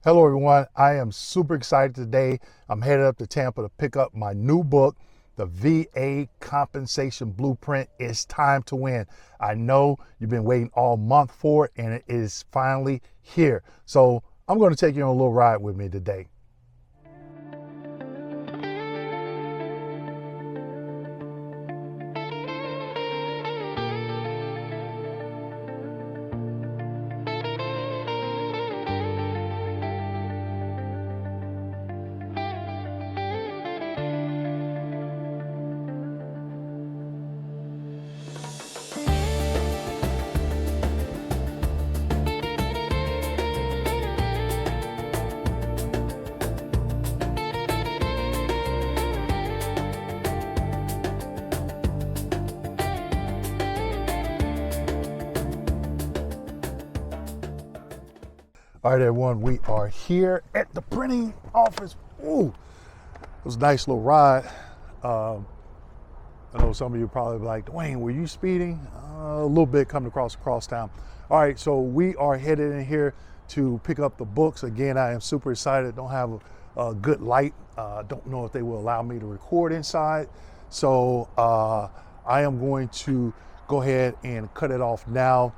Hello everyone, I am super excited today. I'm headed up to Tampa to pick up my new book, The VA Compensation Blueprint. It's time to win. I know you've been waiting all month for it and it is finally here. So I'm going to take you on a little ride with me today. All right, everyone, we are here at the printing office. Ooh, it was a nice little ride. I know some of you probably like, Dwayne, were you speeding? A little bit coming across town. All right, so we are headed in here to pick up the books. Again, I am super excited. Don't have a good light. Don't know if they will allow me to record inside. So I am going to go ahead and cut it off now.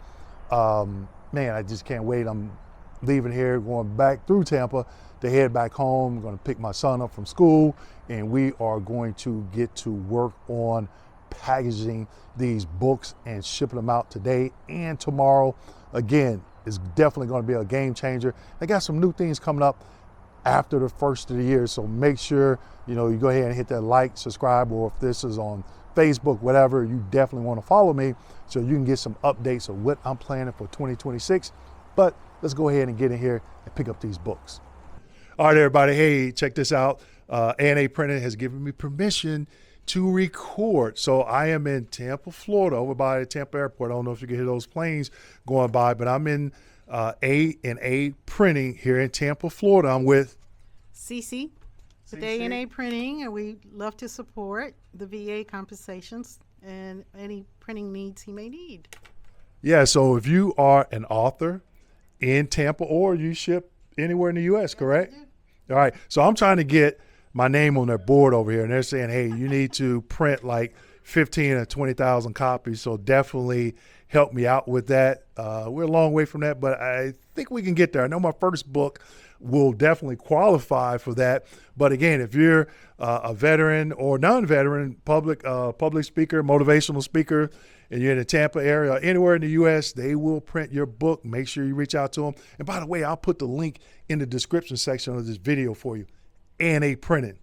Man, I just can't wait. I'm leaving here, going back through Tampa to head back home. I'm going to pick my son up from school, and we are going to get to work on packaging these books and shipping them out today and tomorrow. Again, it's definitely going to be a game changer. They got some new things coming up after the first of the year, so make sure you go ahead and hit that like, subscribe, or if this is on Facebook, whatever, you definitely want to follow me so you can get some updates of what I'm planning for 2026. But let's go ahead and get in here and pick up these books. All right, everybody. Hey, check this out. A&A Printing has given me permission to record. So I am in Tampa, Florida, over by the Tampa airport. I don't know if you can hear those planes going by, but I'm in A&A Printing here in Tampa, Florida. I'm with Cece with A&A Printing, and we love to support the VA compensations and any printing needs he may need. Yeah, so if you are an author in Tampa or you ship anywhere in the U.S., correct? All right, so I'm trying to get my name on their board over here, and they're saying, hey, you need to print like 15 or 20,000 copies, so definitely help me out with that. We're a long way from that, but I think we can get there. I know my first book will definitely qualify for that, but again, if you're a veteran or non-veteran public speaker, motivational speaker, and you're in the Tampa area or anywhere in the U.S., they will print your book. Make sure you reach out to them. And by the way, I'll put the link in the description section of this video for you. A&A Printing.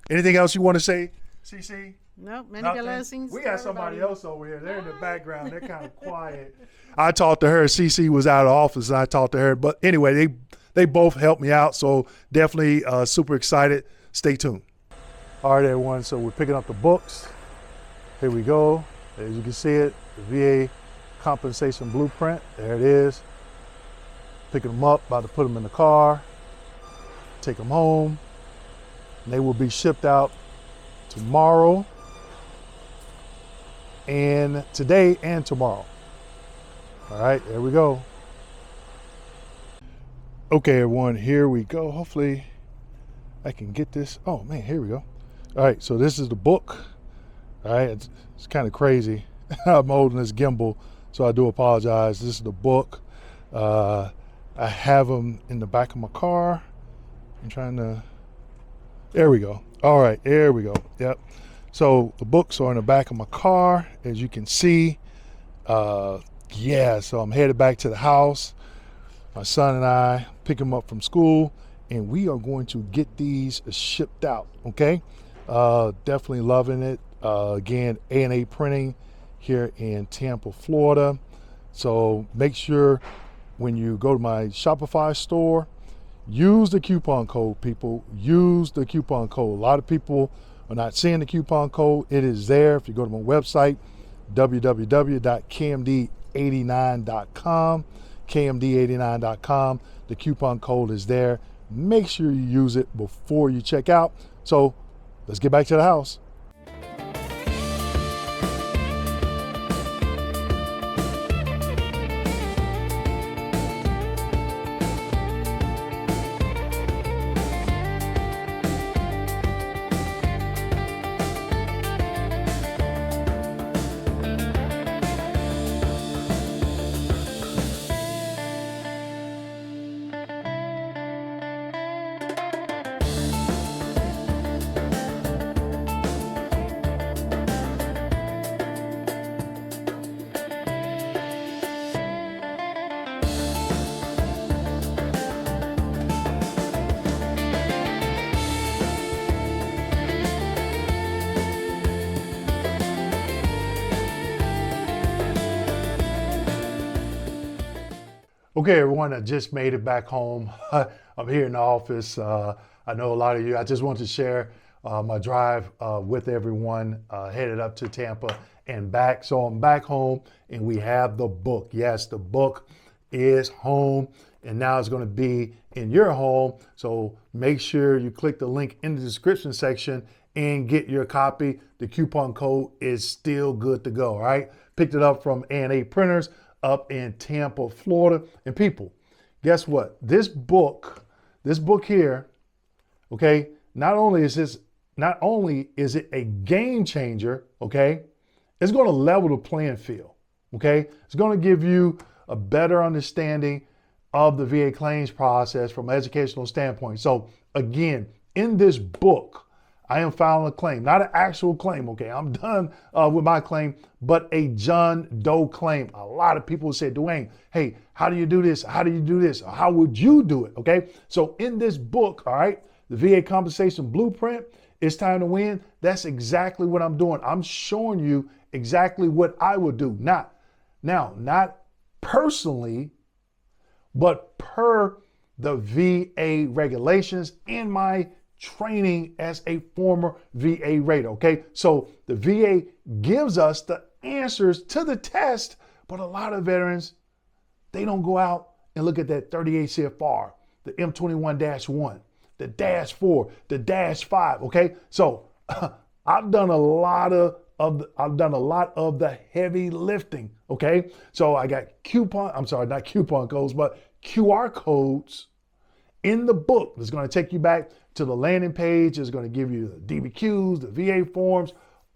Anything else you want to say, CC? Nope, many blessings. We got somebody else over here. They're in the background. They're kind of quiet. I talked to her. CC was out of office, and I talked to her. But anyway, they both helped me out, so definitely super excited. Stay tuned. All right, everyone, so we're picking up the books. Here we go. As you can see it, the VA Compensation Blueprint. There it is. Picking them up, about to put them in the car, take them home, and they will be shipped out tomorrow, and today and tomorrow. All right, there we go. Okay, everyone, here we go. Hopefully I can get this. Oh man, here we go. All right, so this is the book. All right, it's kind of crazy. I'm holding this gimbal, so I do apologize. This is the book. I have them in the back of my car. I'm trying to, there we go. All right, there we go. Yep. So the books are in the back of my car, as you can see. Yeah, so I'm headed back to the house. My son and I pick him up from school, and we are going to get these shipped out, okay? Definitely loving it. Again, A&A Printing here in Tampa, Florida. So make sure when you go to my Shopify store, use the coupon code, people. Use the coupon code. A lot of people are not seeing the coupon code. It is there. If you go to my website, www.kmd89.com, kmd89.com, the coupon code is there. Make sure you use it before you check out. So let's get back to the house. Okay, everyone, I just made it back home. I'm here in the office. I know a lot of you. I just want to share my drive with everyone, headed up to Tampa and back. So I'm back home and we have the book. Yes, the book is home and now it's going to be in your home. So make sure you click the link in the description section and get your copy. The coupon code is still good to go, all right? Picked it up from A&A Printers up in Tampa, Florida. And people, guess what? This book here, okay, not only is it a game changer, okay, it's going to level the playing field, okay? It's going to give you a better understanding of the VA claims process from an educational standpoint. So again, in this book, I am filing a claim, not an actual claim, okay? I'm done with my claim, but a John Doe claim. A lot of people say, Dwayne, hey, how do you do this? How do you do this? How would you do it, okay? So in this book, all right, the VA compensation blueprint, It's Time to Win, that's exactly what I'm doing. I'm showing you exactly what I would do. Not personally, but per the VA regulations and my training as a former VA rater, okay? So the VA gives us the answers to the test, but a lot of veterans, they don't go out and look at that 38 CFR, the M21-1, the -4, the -5, okay? So I've done a lot of the heavy lifting, okay? So I got not coupon codes, but QR codes in the book that's going to take you back to the landing page. It's going to give you the DBQs, the VA forms,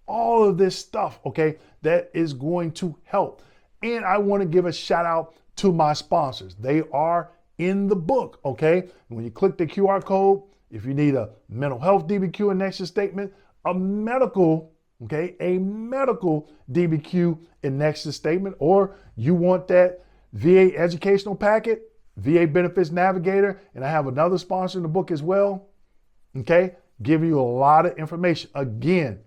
all of this stuff, okay, that is going to help. And I want to give a shout out to my sponsors. They are in the book, okay? When you click the QR code, if you need a Mental Health DBQ and Nexus Statement, a medical DBQ and Nexus Statement, or you want that VA educational packet, VA Benefits Navigator, and I have another sponsor in the book as well, okay? Give you a lot of information. Again,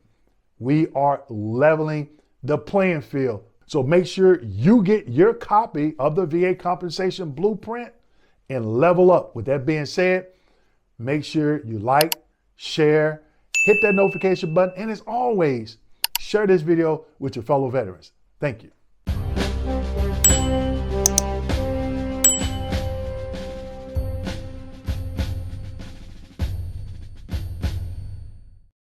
we are leveling the playing field. So make sure you get your copy of the VA compensation blueprint and level up. With that being said, make sure you like, share, hit that notification button, and as always, share this video with your fellow veterans. Thank you.